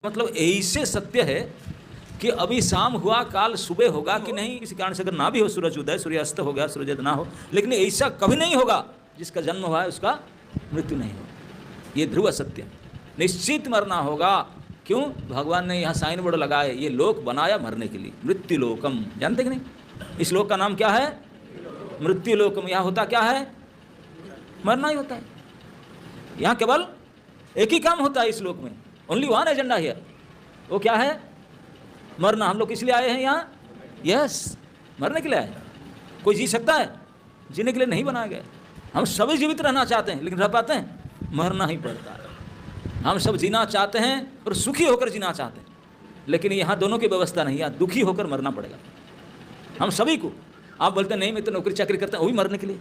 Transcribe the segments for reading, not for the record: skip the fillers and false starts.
मतलब ऐसे सत्य है कि अभी शाम हुआ, काल सुबह होगा कि नहीं, किसी कारण से अगर ना भी हो, सूरज उदय सूर्यास्त हो गया, सूर्योदय ना हो, लेकिन ऐसा कभी नहीं होगा जिसका जन्म हुआ है उसका मृत्यु नहीं होगा। ये ध्रुव सत्य, निश्चित मरना होगा। क्यों? भगवान ने यहाँ साइन बोर्ड लगाए, ये लोक बनाया मरने के लिए, मृत्यु लोकम। जानते कि नहीं? इस लोक का नाम क्या है? मृत्यु लोकम। यहाँ होता क्या है? मरना ही होता है। यहाँ केवल एक ही काम होता है इस लोक में, ओनली वन एजेंडा हियर। वो क्या है? मरना। हम लोग इसलिए आए हैं यहाँ, यस, मरने के लिए आए हैं। कोई जी सकता है? जीने के लिए नहीं बनाया गया। हम सभी जीवित रहना चाहते हैं, लेकिन रह पाते हैं? मरना ही पड़ता है। हम सब जीना चाहते हैं और सुखी होकर जीना चाहते हैं, लेकिन यहाँ दोनों की व्यवस्था नहीं, यहाँ दुखी होकर मरना पड़ेगा हम सभी को। आप बोलते हैं नहीं, मैं तो नौकरी चाकरी करता हूँ, वही मरने के लिए,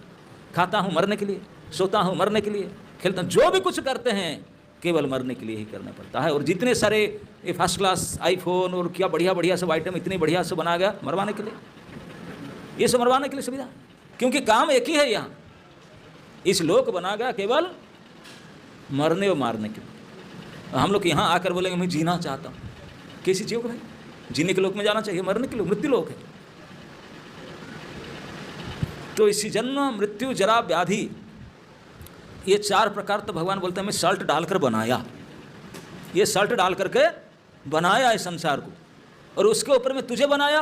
खाता हूँ मरने के लिए, सोता हूँ मरने के लिए, खेलता हूँ, जो भी कुछ करते हैं केवल मरने के लिए ही करना पड़ता है। और जितने सारे ये फर्स्ट क्लास आईफोन और क्या बढ़िया बढ़िया सब आइटम इतने बढ़िया से बनाया गया, मरवाने के लिए, ये सब मरवाने के लिए सुविधा। क्योंकि काम एक ही है यहाँ, इस लोक बना गया केवल मरने और मारने के लिए। हम लोग यहाँ आकर बोलेंगे मैं जीना चाहता हूँ, कैसी जियो भाई? जीने के लोक में जाना चाहिए, मरने के लोक मृत्यु लोक है। तो इसी जन्म मृत्यु जरा व्याधि, ये चार प्रकार तो भगवान बोलते हैं मैं सल्ट डालकर बनाया, ये सल्ट डाल करके बनाया इस संसार को, और उसके ऊपर में तुझे बनाया,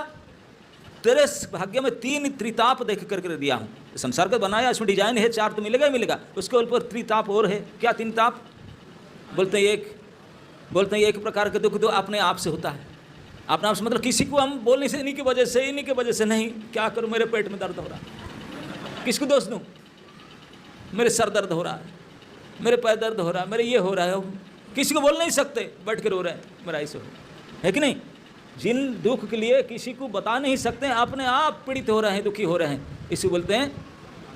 तेरे भाग्य में तीन त्रिताप देख करके दिया हूँ। संसार को बनाया, इसमें डिजाइन है, चार तो मिलेगा ही मिलेगा, उसके ऊपर त्रिताप और है। क्या तीन ताप? बोलते हैं एक प्रकार के दुख तो अपने आप से होता है। अपने आप से मतलब किसी को हम बोलने से, इन्हीं की वजह से नहीं, क्या करूँ मेरे पेट में दर्द हो रहा है, किसको दोष दूँ? मेरे सर दर्द हो रहा है, मेरे पैर दर्द हो रहा है, मेरे ये हो रहा है, किसी को बोल नहीं सकते, बैठ कर रो रहे हैं मेरा ऐसे हो, है कि नहीं? जिन दुख के लिए किसी को बता नहीं सकते, अपने आप पीड़ित हो रहे हैं, दुखी हो रहे हैं, इसे बोलते हैं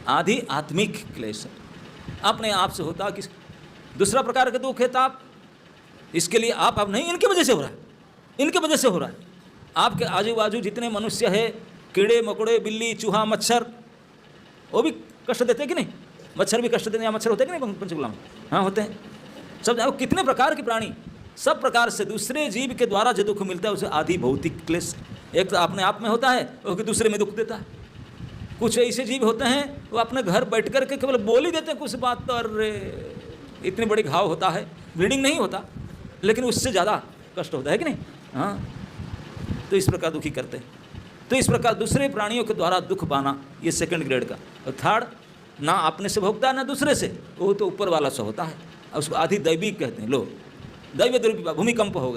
आधि आत्मिक क्लेश, अपने आप से होता। किस दूसरा प्रकार का दुख है ताप, इसके लिए आप अब नहीं, इनकी वजह से हो रहा है, इनकी वजह से हो रहा है। आपके आजू बाजू जितने मनुष्य है, कीड़े मकोड़े, बिल्ली चूहा मच्छर, वो भी कष्ट देते हैं कि नहीं? मच्छर भी कष्ट देते हैं, मच्छर होते हैं कि नहीं पंचकुला में? हाँ होते हैं। सब जाओ, कितने प्रकार के प्राणी, सब प्रकार से दूसरे जीव के द्वारा जो दुख मिलता है उसे आदि भौतिक क्लेश। एक तो अपने आप में होता है, और दूसरे में दुख देता है। कुछ ऐसे जीव होते हैं वो अपने घर बैठ कर के केवल बोल ही देते हैं कुछ बात, तो अरे इतनी बड़ी घाव होता है, ब्लीडिंग नहीं होता, लेकिन उससे ज़्यादा कष्ट होता है कि नहीं? हाँ, तो इस प्रकार दुखी करते हैं। तो इस प्रकार दूसरे प्राणियों के द्वारा दुख पाना, ये सेकंड ग्रेड का। और थर्ड, ना अपने से भोगता है ना दूसरे से, वो तो ऊपर वाला से होता है, उसको आधि दैविक कहते हैं। लो दैव भूमिकंप हो गए।